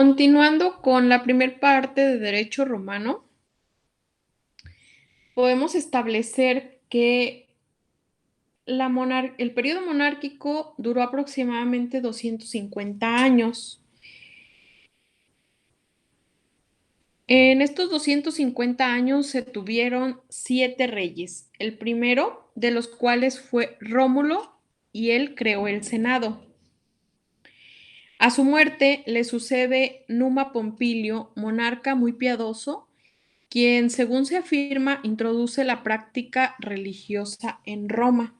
Continuando con la primer parte de derecho romano, podemos establecer que el periodo monárquico duró aproximadamente 250 años. En estos 250 años se tuvieron 7 reyes, el primero de los cuales fue Rómulo y él creó el Senado. A su muerte le sucede Numa Pompilio, monarca muy piadoso, quien, según se afirma, introduce la práctica religiosa en Roma.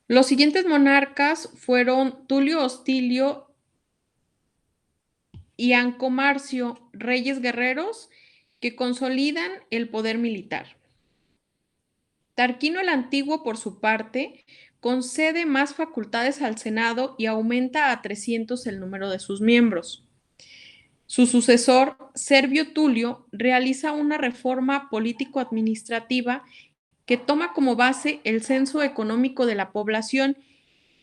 Los siguientes monarcas fueron Tulio Hostilio y Anco Marcio, reyes guerreros que consolidan el poder militar. Tarquino el Antiguo, por su parte, concede más facultades al Senado y aumenta a 300 el número de sus miembros. Su sucesor, Servio Tulio, realiza una reforma político-administrativa que toma como base el censo económico de la población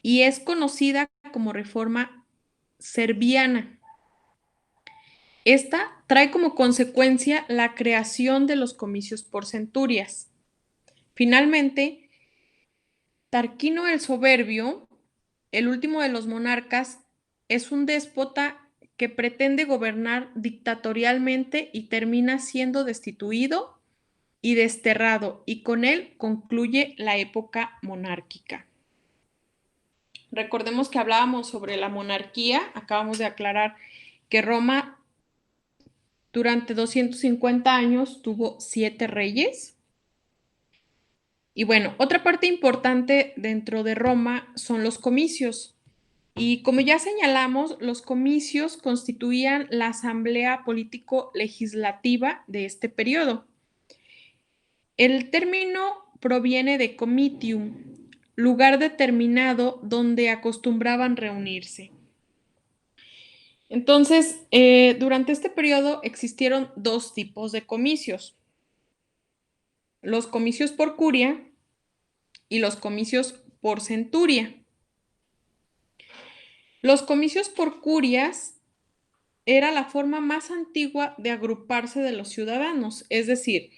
y es conocida como reforma serviana. Esta trae como consecuencia la creación de los comicios por centurias. Finalmente, Tarquino el Soberbio, el último de los monarcas, es un déspota que pretende gobernar dictatorialmente y termina siendo destituido y desterrado, y con él concluye la época monárquica. Recordemos que hablábamos sobre la monarquía, acabamos de aclarar que Roma durante 250 años tuvo 7 reyes. Y bueno, otra parte importante dentro de Roma son los comicios. Y como ya señalamos, los comicios constituían la asamblea político-legislativa de este periodo. El término proviene de comitium, lugar determinado donde acostumbraban reunirse. Entonces, durante este periodo existieron dos tipos de comicios: los comicios por curia y los comicios por centuria. Los comicios por curias era la forma más antigua de agruparse de los ciudadanos, es decir,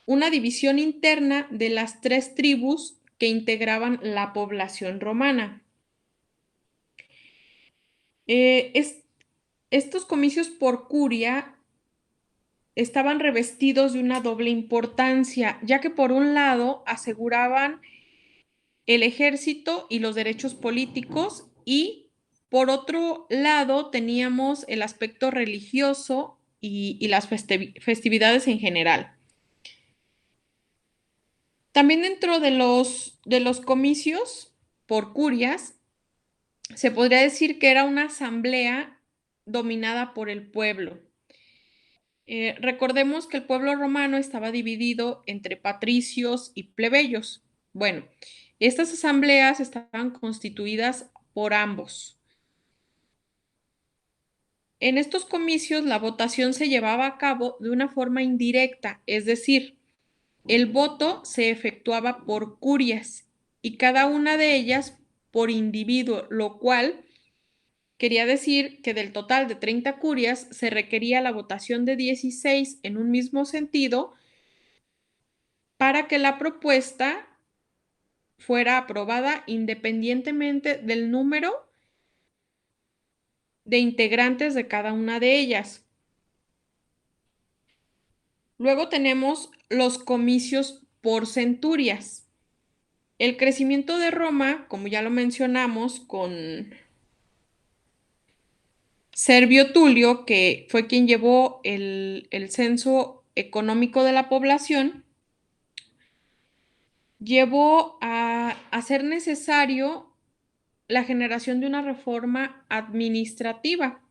una división interna de las 3 tribus que integraban la población romana. Estos comicios por curia estaban revestidos de una doble importancia, ya que por un lado aseguraban el ejército y los derechos políticos y por otro lado teníamos el aspecto religioso y las festividades en general. También dentro de los comicios por curias se podría decir que era una asamblea dominada por el pueblo. Recordemos que el pueblo romano estaba dividido entre patricios y plebeyos. Bueno, estas asambleas estaban constituidas por ambos. En estos comicios la votación se llevaba a cabo de una forma indirecta, es decir, el voto se efectuaba por curias y cada una de ellas por individuo, lo cual quería decir que del total de 30 curias se requería la votación de 16 en un mismo sentido para que la propuesta fuera aprobada independientemente del número de integrantes de cada una de ellas. Luego tenemos los comicios por centurias. El crecimiento de Roma, como ya lo mencionamos, con Servio Tulio, que fue quien llevó el censo económico de la población, llevó a hacer necesario la generación de una reforma administrativa.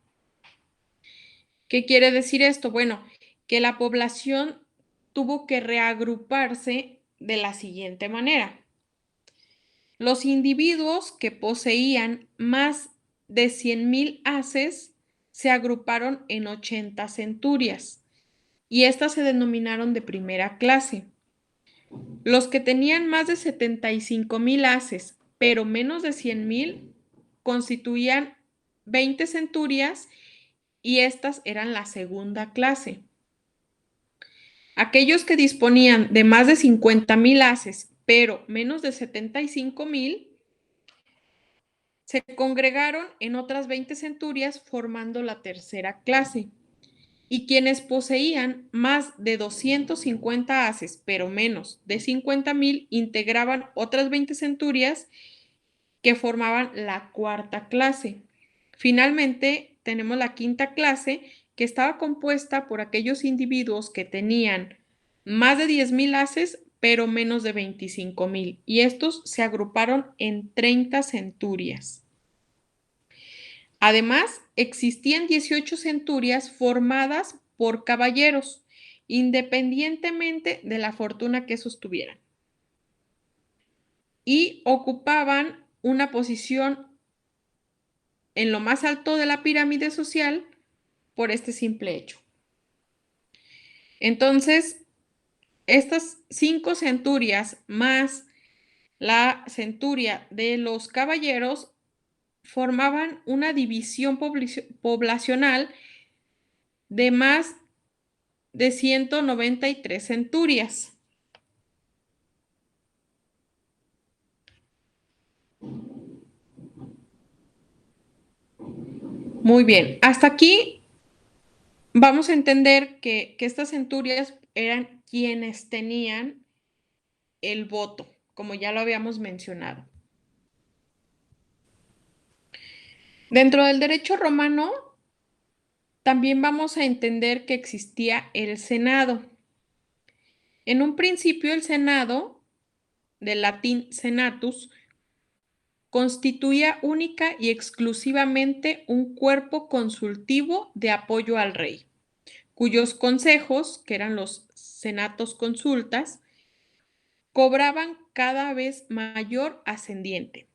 ¿Qué quiere decir esto? Bueno, que la población tuvo que reagruparse de la siguiente manera. Los individuos que poseían más de 100,000 haces se agruparon en 80 centurias y estas se denominaron de primera clase. Los que tenían más de 75,000 haces, pero menos de 100,000, constituían 20 centurias y estas eran la segunda clase. Aquellos que disponían de más de 50,000 haces, pero menos de 75,000, se congregaron en otras 20 centurias formando la tercera clase. Y quienes poseían más de 250 haces, pero menos de 50,000, integraban otras 20 centurias que formaban la cuarta clase. Finalmente, tenemos la quinta clase, que estaba compuesta por aquellos individuos que tenían más de 10,000 haces, pero menos de 25,000, y estos se agruparon en 30 centurias. Además, existían 18 centurias formadas por caballeros, independientemente de la fortuna que sostuvieran, y ocupaban una posición en lo más alto de la pirámide social por este simple hecho. Entonces, estas 5 centurias más la centuria de los caballeros formaban una división poblacional de más de 193 centurias. Muy bien, hasta aquí vamos a entender que estas centurias eran quienes tenían el voto, como ya lo habíamos mencionado. Dentro del derecho romano, también vamos a entender que existía el Senado. En un principio, el Senado, del latín senatus, constituía única y exclusivamente un cuerpo consultivo de apoyo al rey, cuyos consejos, que eran los senatos consultas, cobraban cada vez mayor ascendiente.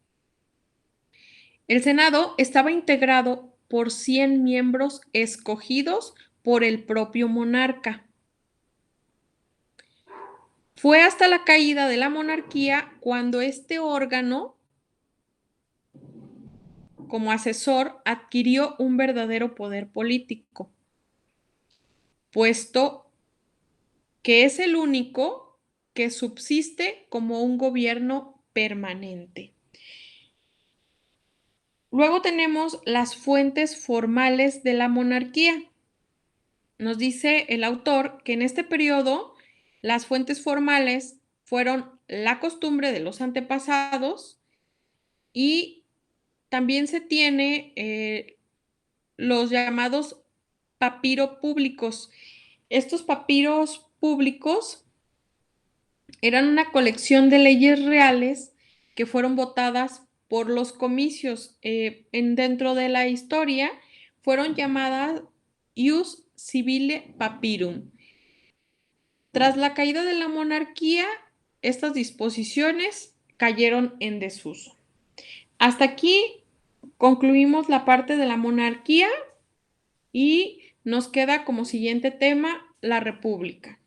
El Senado estaba integrado por 100 miembros escogidos por el propio monarca. Fue hasta la caída de la monarquía cuando este órgano, como asesor, adquirió un verdadero poder político, puesto que es el único que subsiste como un gobierno permanente. Luego tenemos las fuentes formales de la monarquía. Nos dice el autor que en este periodo las fuentes formales fueron la costumbre de los antepasados y también se tiene los llamados papiro públicos. Estos papiros públicos eran una colección de leyes reales que fueron votadas por los comicios. Dentro de la historia fueron llamadas ius civile papirum. Tras la caída de la monarquía, estas disposiciones cayeron en desuso. Hasta aquí concluimos la parte de la monarquía y nos queda como siguiente tema la república.